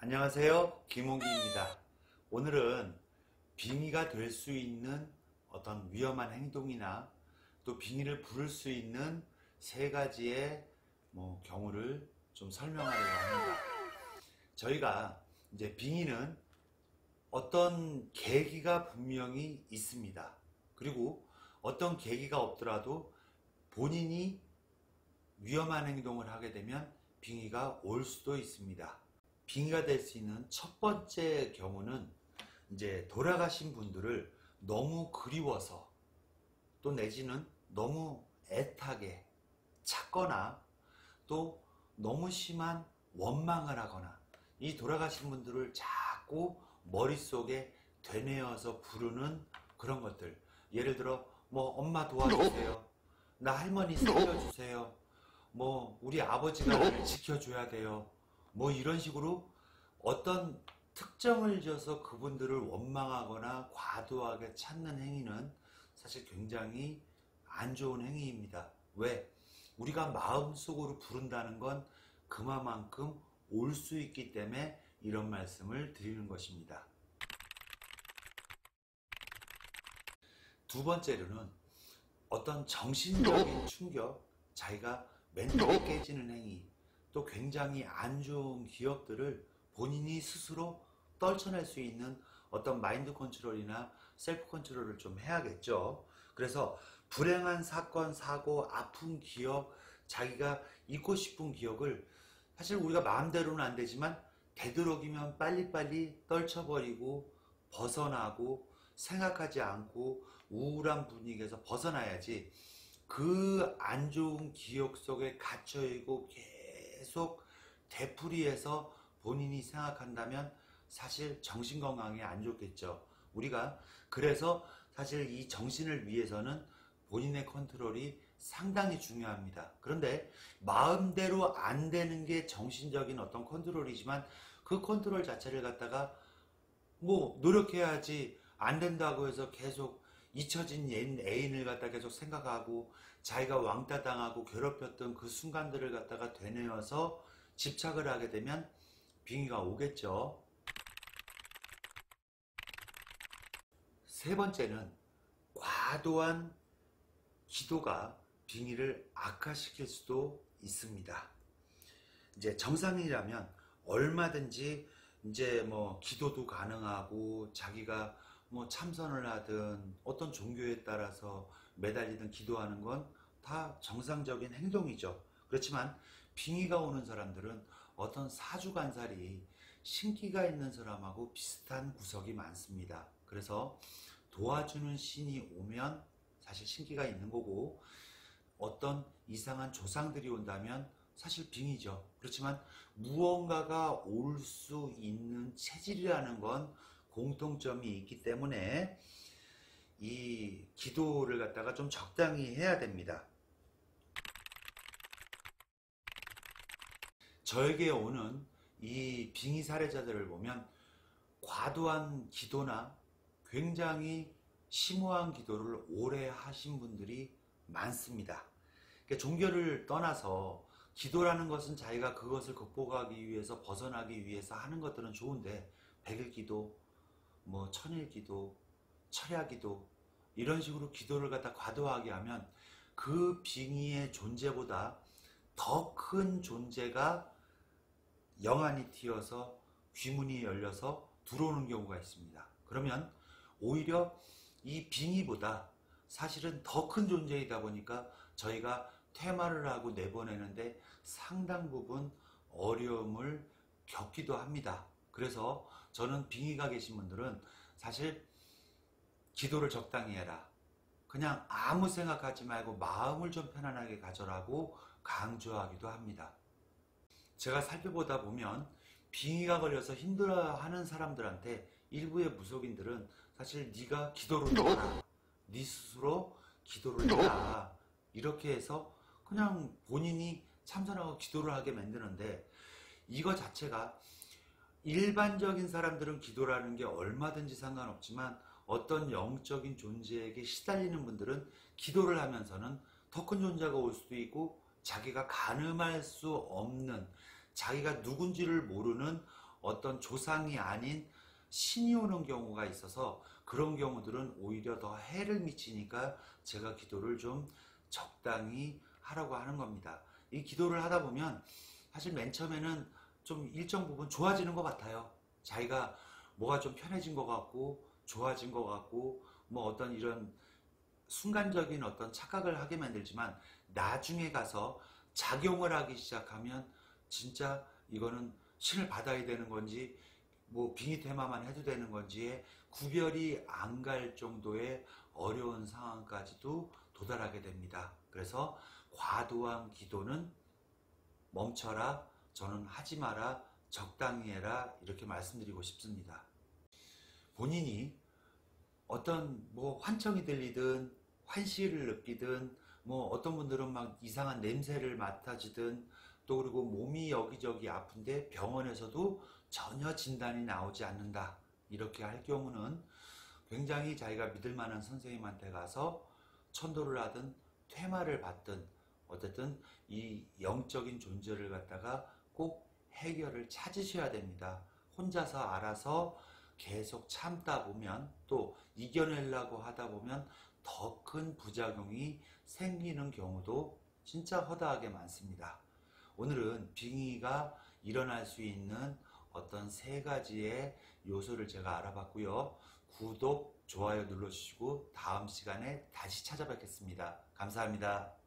안녕하세요, 김홍기입니다. 오늘은 빙의가 될 수 있는 어떤 위험한 행동이나 또 빙의를 부를 수 있는 세 가지의 경우를 좀 설명하려고 합니다. 저희가 이제 빙의는 어떤 계기가 분명히 있습니다. 그리고 어떤 계기가 없더라도 본인이 위험한 행동을 하게 되면 빙의가 올 수도 있습니다. 빙의가 될 수 있는 첫 번째 경우는 이제 돌아가신 분들을 너무 그리워서 또 내지는 너무 애타게 찾거나 또 너무 심한 원망을 하거나 이 돌아가신 분들을 자꾸 머릿속에 되뇌어서 부르는 그런 것들, 예를 들어 엄마 도와주세요, 나 할머니 살려주세요, 우리 아버지가 나를 지켜줘야 돼요, 이런 식으로 어떤 특정을 지어서 그분들을 원망하거나 과도하게 찾는 행위는 사실 굉장히 안 좋은 행위입니다. 왜? 우리가 마음속으로 부른다는 건 그만큼 올 수 있기 때문에 이런 말씀을 드리는 것입니다. 두 번째로는 어떤 정신적인 충격, 자기가 멘탈이 깨지는 행위, 또 굉장히 안 좋은 기억들을 본인이 스스로 떨쳐낼 수 있는 어떤 마인드 컨트롤이나 셀프 컨트롤을 좀 해야겠죠. 그래서 불행한 사건, 사고, 아픈 기억, 자기가 잊고 싶은 기억을 사실 우리가 마음대로는 안 되지만 되도록이면 빨리빨리 떨쳐버리고 벗어나고 생각하지 않고 우울한 분위기에서 벗어나야지, 그 안 좋은 기억 속에 갇혀있고 계속 되풀이해서 본인이 생각한다면 사실 정신건강에 안 좋겠죠. 우리가 그래서 사실 이 정신을 위해서는 본인의 컨트롤이 상당히 중요합니다. 그런데 마음대로 안 되는 게 정신적인 어떤 컨트롤이지만 그 컨트롤 자체를 갖다가 노력해야지 안 된다고 해서 계속 잊혀진 애인을 갖다 계속 생각하고 자기가 왕따 당하고 괴롭혔던 그 순간들을 갖다가 되뇌어서 집착을 하게 되면 빙의가 오겠죠. 세 번째는 과도한 기도가 빙의를 악화시킬 수도 있습니다. 이제 정상이라면 얼마든지 이제 기도도 가능하고 자기가 참선을 하든 어떤 종교에 따라서 매달리든 기도하는 건 다 정상적인 행동이죠. 그렇지만 빙의가 오는 사람들은 어떤 사주간살이 신기가 있는 사람하고 비슷한 구석이 많습니다. 그래서 도와주는 신이 오면 사실 신기가 있는 거고, 어떤 이상한 조상들이 온다면 사실 빙의죠. 그렇지만 무언가가 올 수 있는 체질이라는 건 공통점이 있기 때문에 이 기도를 갖다가 좀 적당히 해야 됩니다. 저에게 오는 이 빙의 사례자들을 보면 과도한 기도나 굉장히 심오한 기도를 오래 하신 분들이 많습니다. 그러니까 종교를 떠나서 기도라는 것은 자기가 그것을 극복하기 위해서, 벗어나기 위해서 하는 것들은 좋은데, 백일 기도, 천일 기도, 철야 기도, 이런 식으로 기도를 갖다 과도하게 하면 그 빙의의 존재보다 더 큰 존재가 영안이 튀어서 귀문이 열려서 들어오는 경우가 있습니다. 그러면 오히려 이 빙의보다 사실은 더 큰 존재이다 보니까 저희가 퇴마를 하고 내보내는데 상당 부분 어려움을 겪기도 합니다. 그래서 저는 빙의가 계신 분들은 사실 기도를 적당히 해라, 그냥 아무 생각하지 말고 마음을 좀 편안하게 가져라고 강조하기도 합니다. 제가 살펴보다 보면 빙의가 걸려서 힘들어하는 사람들한테 일부의 무속인들은 사실 네가 기도를 해라, 네 스스로 기도를 해라, 이렇게 해서 그냥 본인이 참선하고 기도를 하게 만드는데, 이거 자체가 일반적인 사람들은 기도라는 게 얼마든지 상관없지만 어떤 영적인 존재에게 시달리는 분들은 기도를 하면서는 더 큰 존재가 올 수도 있고 자기가 가늠할 수 없는, 자기가 누군지를 모르는 어떤 조상이 아닌 신이 오는 경우가 있어서 그런 경우들은 오히려 더 해를 미치니까 제가 기도를 좀 적당히 하라고 하는 겁니다. 이 기도를 하다 보면 사실 맨 처음에는 좀 일정 부분 좋아지는 것 같아요. 자기가 뭐가 좀 편해진 것 같고 좋아진 것 같고 뭐 어떤 이런 순간적인 어떤 착각을 하게 만들지만 나중에 가서 작용을 하기 시작하면 진짜 이거는 신을 받아야 되는 건지 뭐 빙의 테마만 해도 되는 건지에 구별이 안 갈 정도의 어려운 상황까지도 도달하게 됩니다. 그래서 과도한 기도는 멈춰라, 저는 하지 마라, 적당히 해라 이렇게 말씀드리고 싶습니다. 본인이 어떤 뭐 환청이 들리든 환시를 느끼든 뭐 어떤 분들은 막 이상한 냄새를 맡아지든 또 그리고 몸이 여기저기 아픈데 병원에서도 전혀 진단이 나오지 않는다 이렇게 할 경우는 굉장히 자기가 믿을 만한 선생님한테 가서 천도를 하든 퇴마를 받든 어쨌든 이 영적인 존재를 갖다가 꼭 해결을 찾으셔야 됩니다. 혼자서 알아서 계속 참다 보면 또 이겨내려고 하다 보면 더 큰 부작용이 생기는 경우도 진짜 허다하게 많습니다. 오늘은 빙의가 일어날 수 있는 어떤 세 가지의 요소를 제가 알아봤고요. 구독, 좋아요 눌러주시고 다음 시간에 다시 찾아뵙겠습니다. 감사합니다.